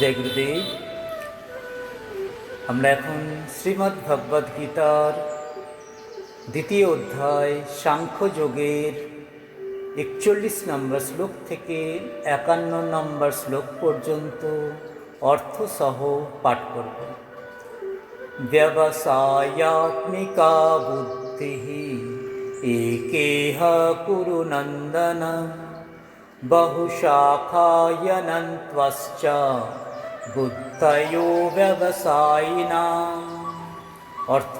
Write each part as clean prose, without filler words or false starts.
জয় গুরুদেব। আমরা এখন শ্রীমদ্ ভগবদ গীতার দ্বিতীয় অধ্যায় সাংখ্যযোগের 41 নম্বর শ্লোক থেকে 51 নম্বর শ্লোক পর্যন্ত অর্থসহ পাঠ করব। ব্যবসায়াত্মিকা বুদ্ধি একেহ কুরু নন্দন বহুশাখায়নন্ত্বশ্চ বুদ্ধয়ো ব্যবসায়িনাম। অর্থ,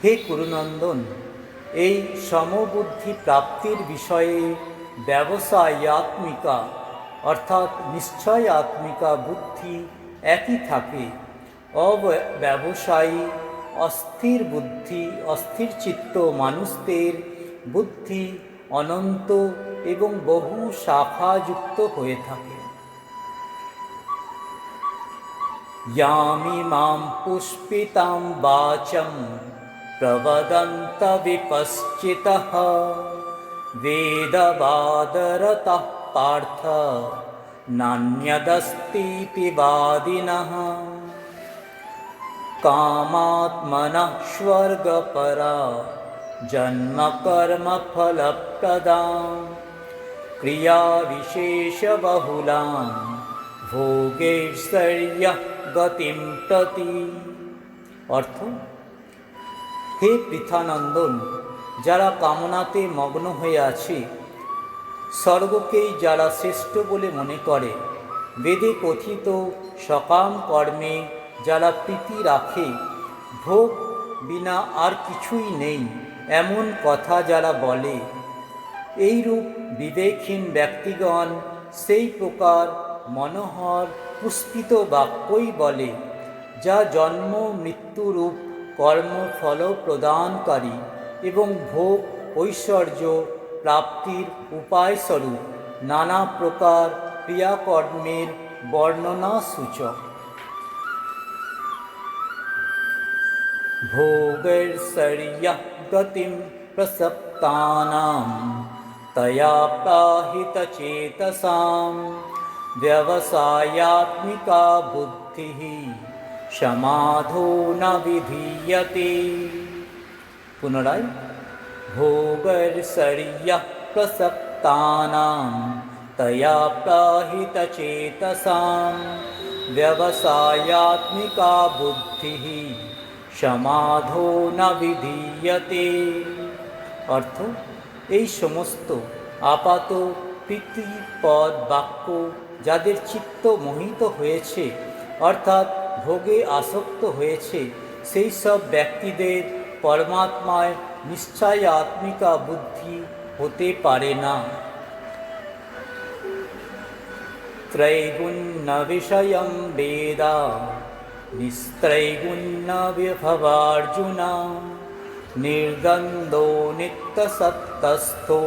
হে কুরুনন্দন, এই সমবুদ্ধি প্রাপ্তির বিষয়ে ব্যবসায়াত্মিকা অর্থাৎ নিশ্চয়াত্মিকা বুদ্ধি একই থাকে। অব্যবসায়ী অস্থির বুদ্ধি, অস্থির চিত্ত মানুষদের বুদ্ধি অনন্ত এবং বহু শাখাযুক্ত হয়ে থাকে। ইয়ামিমাম পুষ্পিতাম বাচম প্রবদন্ত বিপশ্চিতঃ বেদবাদরতঃ পার্থ নান্যদস্তীতি বাদিনঃ কামাত্মনঃ স্বর্গপরা জন্ম কর্ম ফলপ্রদাং ক্রিয়া বিশেষ বহুলাং ভোগৈশ্বর্যঃ গতিম প্রতি। অর্থ, হে পৃথানন্দন, যারা কামনাতে মগ্ন হয়ে আছে, স্বর্গকেই যারা শ্রেষ্ঠ বলে মনে করে, বেদে কথিত সকাম কর্মে যারা প্রীতি রাখে, ভোগ বিনা আর কিছুই নেই এমন কথা যারা বলে, এইরূপ বিবেকহীন ব্যক্তিগণ সেই প্রকার মনোহর পুষ্পিত বাক্যই বলে, যা জন্ম মৃত্যুরূপ কর্মফল প্রদানকারী এবং ভোগ ঐশ্বর্য প্রাপ্তির উপায়স্বরূপ নানা প্রকার ক্রিয়াকর্মের বর্ণনা সূচক। ভোগৈশ্বর্যঃ গতিম প্রসক্তানাম তয়া প্রাহিতচেতসাম ব্যবসায়াত্মিকা বুদ্ধি সমাধো ন বিধীয়তে। পুনরায়, ভোগৈশ্বর্যঃ প্রসক্তানাম তয়া প্রাহিতচেতসাম ব্যবসায়াত্মিকা বুদ্ধি সমাধো ন বিধীয়তে। অর্থ, এই সমস্ত আপাত প্রীতিপদ বাক্য যাদের চিত্ত মোহিত হয়েছে অর্থাৎ ভোগে আসক্ত হয়েছে, সেই সব ব্যক্তিদের পরমাত্মায় নিশ্চয়াত্মিকা বুদ্ধি হতে পারে না। ত্রৈগুণ্য বিষয়ম বেদা নিস্ত্রৈগুণ্য বিভবার্জুন নির্দ্বন্দ্বো নিত্যসত্তস্থো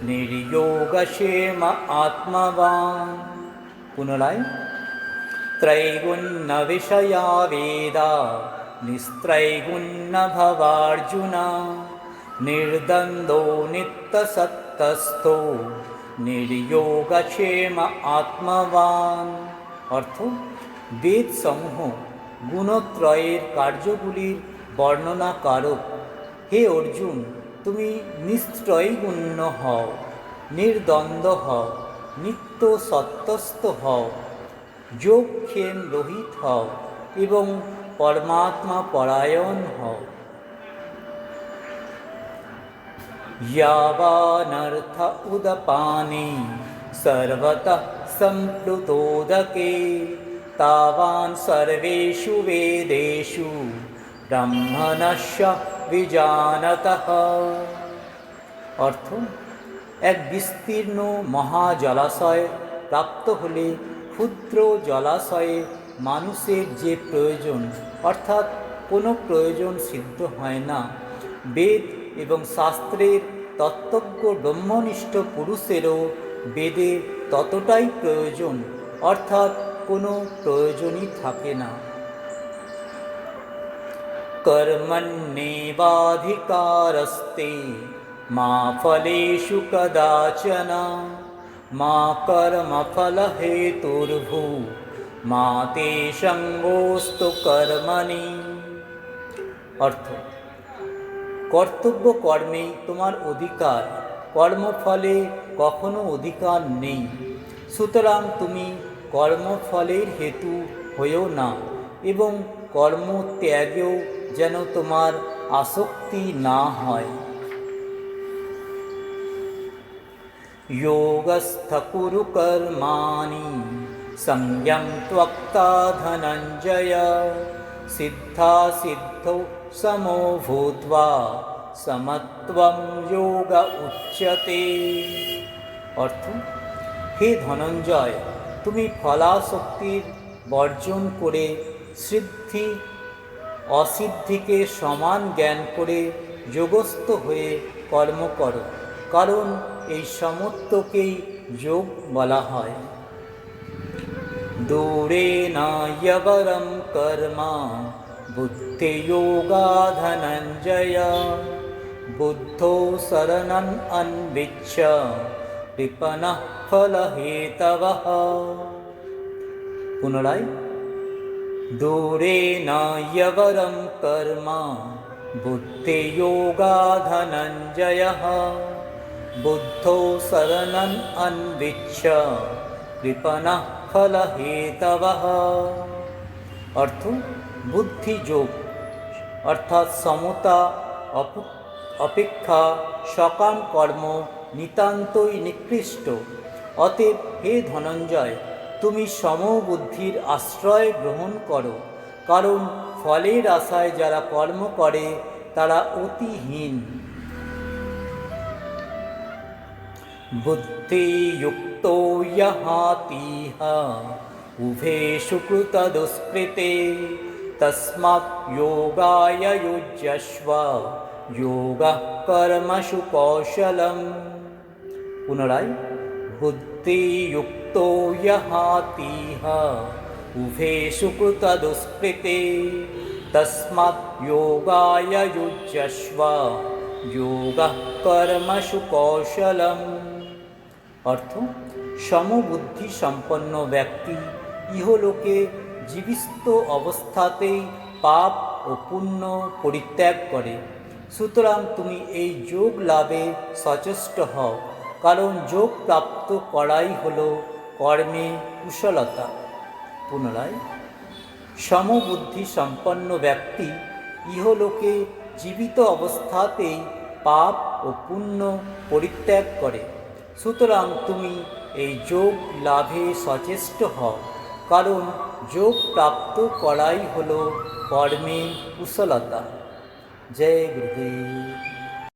নির্যোগক্ষেম আত্মবান। পুনরায়, ত্রৈগুণ্য বিষয়া বেদা নিস্ত্রৈগুণ্য ভবার্জুন নির্দ্বন্দ্বো নিত্যসত্তস্থো নির্যোগক্ষেম আত্মবান। অর্থ, বেদ সমূহ গুণত্রয়ের কার্যগুলির বর্ণনাকারক। হে অর্জুন, তুমি নিস্ত্রৈগুণ্য হও, নির্দ্বন্দ্ব হও, নিত্য সত্ত্বস্থ হও, যোগক্ষেম রহিত হও এবং পরমাত্মা পরায়ণ হও। यावानर्थ उदपाने सर्वतः सम्प्लुतोदके तावान् सर्वेषु वेदेषु ব্রাহ্মণস্য বিজানতঃ। অর্থ, এক বিস্তীর্ণ মহাজলাশয় প্রাপ্ত হলে ক্ষুদ্র জলাশয়ে মানুষের যে প্রয়োজন অর্থাৎ কোনো প্রয়োজন সিদ্ধ হয় না, বেদ এবং শাস্ত্রের তত্ত্বজ্ঞ ব্রহ্মনিষ্ঠ পুরুষেরও বেদের ততটাই প্রয়োজন অর্থাৎ কোনো প্রয়োজনই থাকে না। কর্মণ্যেবাধিকারস্তে মা ফলেষু কদাচন মা কর্মফলহেতুর্ভূ মা তে সঙ্গোস্তু কর্মণি। অর্থ, কর্তব্য কর্মেই তোমার অধিকার, কর্মফলে কখনো অধিকার নেই। সুতরাং তুমি কর্মফলের হেতু হয়েও না এবং কর্মত্যাগেও যেন তোমার আসক্তি না হয়। যোগস্থ কুরু কর্মাণি সংযম ত্বক্তা ধনঞ্জয়, সিদ্ধা সিদ্ধৌ সমো ভূত্বা সমত্বং যোগ উচ্যতে। অর্থ, হে ধনঞ্জয়, তুমি ফলাসক্তির বর্জন করে সিদ্ধি অসিদ্ধিকে সমান জ্ঞান করে যোগস্থ হয়ে কর্ম করো, কারণ এই সমত্বকেই যোগ বলা হয়। দূরেণ য়বরম কর্ম বুদ্ধিযোগা ধনঞ্জয়, বুদ্ধো শরণং অন্বিচ্ছ কৃপণঃ ফলহেতবঃ। পুনরায়, দূরেণ য়বরম কর্ম বুদ্ধিযোগা ধনঞ্জয়, বুদ্ধো শরণং অন্বিচ্ছ কৃপণঃ ফলহেতবঃ। অর্থ, বুদ্ধিযোগ অর্থাৎ সমতা অপেক্ষা সকাম কর্ম নিতান্তই নিকৃষ্ট। অতএব হে ধনঞ্জয়, তুমি সমবুদ্ধির আশ্রয় গ্রহণ করো, কারণ ফলের আশায় যারা কর্ম করে তারা অতিহীন। বুদ্ধিযুক্তো যহাতিহ উভয়েষু কৃতদুষ্কৃতে, তস্মাৎ যোগায় যুজ্যস্ব যোগঃ কর্মসু কৌশলম। পুনরায়, বুদ্ধিযুক্তো যহাতিহ উভয়েষু কৃতদুষ্কৃতে, তস্মাৎ যোগায় যুজ্যস্ব যোগঃ কর্মসু কৌশলম। অর্থ, সমবুদ্ধি সম্পন্ন ব্যক্তি ইহলোকে জীবিত অবস্থাতেই পাপ ও পুণ্য পরিত্যাগ করে। সুতরাং তুমি এই যোগ লাভে সচেষ্ট হও, কারণ যোগ প্রাপ্ত করাই হল কর্মে কুশলতা। পুনরায়, সমবুদ্ধি সম্পন্ন ব্যক্তি ইহলোকে জীবিত অবস্থাতেই পাপ ও পুণ্য পরিত্যাগ করে। সুতরাং তুমি এই যোগ লাভে সচেষ্ট হও, কারণ যোগ প্রাপ্ত করাই হল কর্মে কুশলতা। জয় গুরুদেব।